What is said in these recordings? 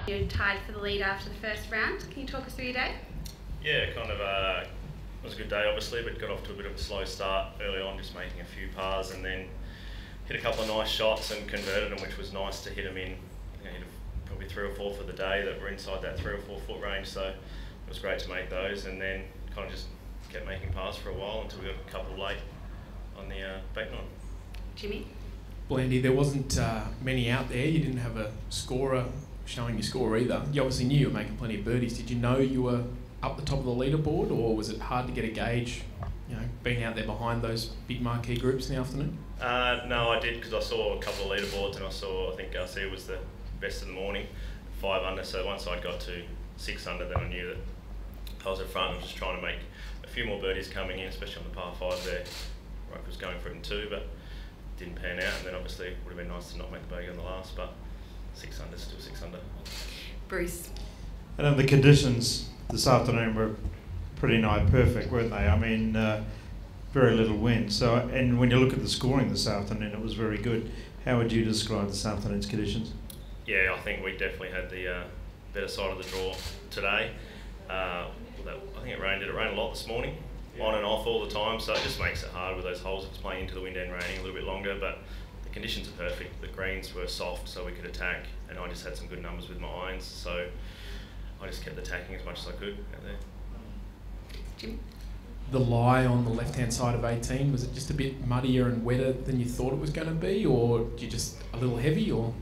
You're tied for the lead after the first round. Can you talk us through your day? Yeah, kind of it was a good day obviously, but got off to a bit of a slow start early on, just making a few pars and then hit a couple of nice shots and converted them, which was nice to hit them in. Hit probably 3 or 4 for the day that were inside that 3 or 4 foot range, so it was great to make those, and then kind of just kept making pars for a while until we got a couple late on the back nine. Jimmy? Blandy, there wasn't many out there. You didn't have a scorer showing your score either. You obviously knew you were making plenty of birdies. Did you know you were up the top of the leaderboard, or was it hard to get a gauge, being out there behind those big marquee groups in the afternoon? No, I did, because I saw a couple of leaderboards and I think Garcia was the best of the morning, 5 under, so once I got to 6 under, then I knew that I was in front. I was just trying to make a few more birdies coming in, especially on the par 5 there. Roke was going for it in 2, but didn't pan out, and then obviously it would have been nice to not make a bogey on the last, but 6 under, still 6 under. Bruce? And the conditions this afternoon were pretty nigh perfect, weren't they? I mean, very little wind. So, and when you look at the scoring this afternoon, it was very good. How would you describe this afternoon's conditions? Yeah, I think we definitely had the better side of the draw today. I think it rained a lot this morning, on and off all the time, so it just makes it hard with those holes. It was playing into the wind and raining a little bit longer, but the conditions are perfect. The greens were soft, so we could attack, and I just had some good numbers with my irons, so I just kept attacking as much as I could out there. Jim? The lie on the left-hand side of 18, was it just a bit muddier and wetter than you thought it was going to be, or did you just a little heavy, or?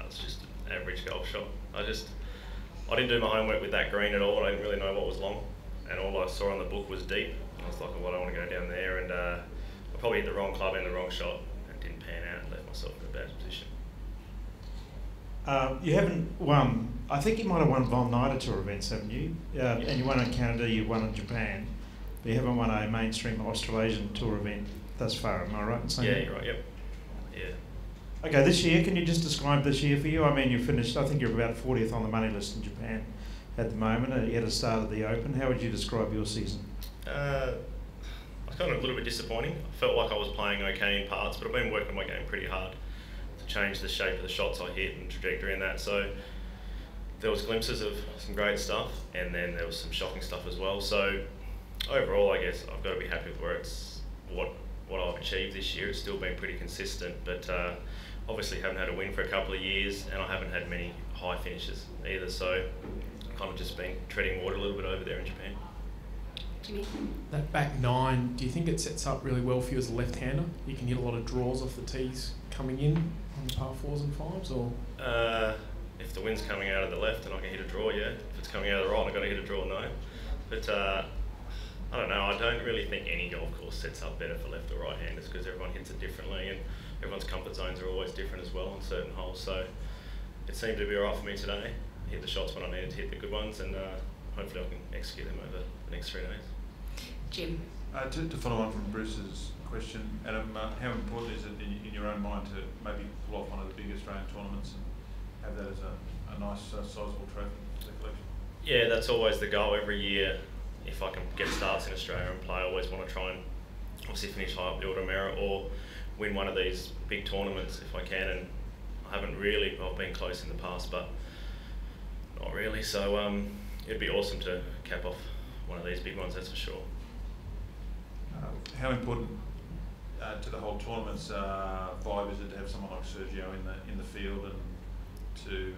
It's just an average golf shot. I didn't do my homework with that green at all. I didn't really know what was long, and all I saw on the book was deep. I was like, well, I don't want to go down there, and I probably hit the wrong club and the wrong shot, and didn't pan out and left myself in a bad position. You haven't won, I think you might have won Von Nider Tour events, haven't you? And you won in Canada, you won in Japan, but you haven't won a mainstream Australasian Tour event thus far, am I right in saying Yeah, that? you're right, yep. Yeah. Okay, this year, can you just describe this year for you? I mean, you finished, I think you're about 40th on the money list in Japan at the moment. You had a start at the Open. How would you describe your season? I was kind of a little bit disappointing. I felt like I was playing okay in parts, but I've been working my game pretty hard to change the shape of the shots I hit and trajectory and that. So there was glimpses of some great stuff, and then there was some shocking stuff as well. So overall, I guess I've got to be happy with where it's what I've achieved this year. It's still been pretty consistent, but obviously haven't had a win for a couple of years, and I haven't had many high finishes either. So I've kind of just been treading water a little bit over there in Japan. Jimmy? That back 9, do you think it sets up really well for you as a left-hander? You can hit a lot of draws off the tees coming in on the par 4s and 5s, or? If the wind's coming out of the left, then I can hit a draw, yeah. If it's coming out of the right, I've got to hit a draw, no. But I don't know, I don't really think any golf course sets up better for left or right-handers, because everyone hits it differently, and everyone's comfort zones are always different as well on certain holes. So it seemed to be alright for me today. I hit the shots when I needed to hit the good ones, and hopefully I can execute them over the next 3 days. Jim? To follow on from Bruce's question, Adam, how important is it in your own mind to maybe pull off one of the big Australian tournaments and have that as a nice sizable trophy to the collection? Yeah, that's always the goal every year. If I can get starts in Australia and play, I always want to try and obviously finish high up the order merit or win one of these big tournaments if I can, and I haven't really. I've been close in the past, but not really. So it'd be awesome to cap off one of these big ones, that's for sure. How important to the whole tournament's vibe is it to have someone like Sergio in the field and to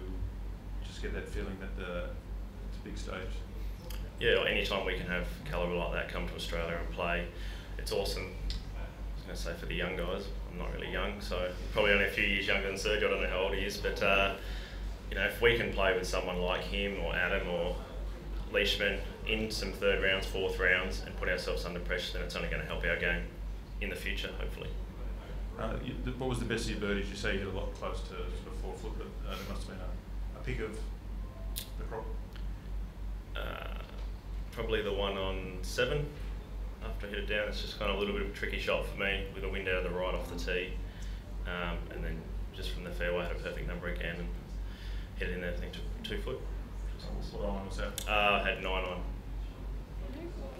just get that feeling that it's a big stage? Yeah, any time we can have calibre like that come to Australia and play, it's awesome. I was going to say for the young guys, I'm not really young, so probably only a few years younger than Sergio. I don't know how old he is, but if we can play with someone like him or Adam or Leishman in some 3rd rounds, 4th rounds, and put ourselves under pressure, then it's only going to help our game in the future, hopefully. What was the best of your birdies? You say you hit a lot close to sort of 4 foot, but there must have been a pick of the crop. Probably the one on 7. After I hit it down, it's just kind of a little bit of a tricky shot for me with a wind out of the right off the tee, and then just from the fairway, I had a perfect number again and hit it in there, I think 2 foot. What iron was that? I had 9 on.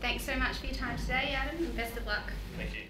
Thanks so much for your time today, Adam, and best of luck. Thank you.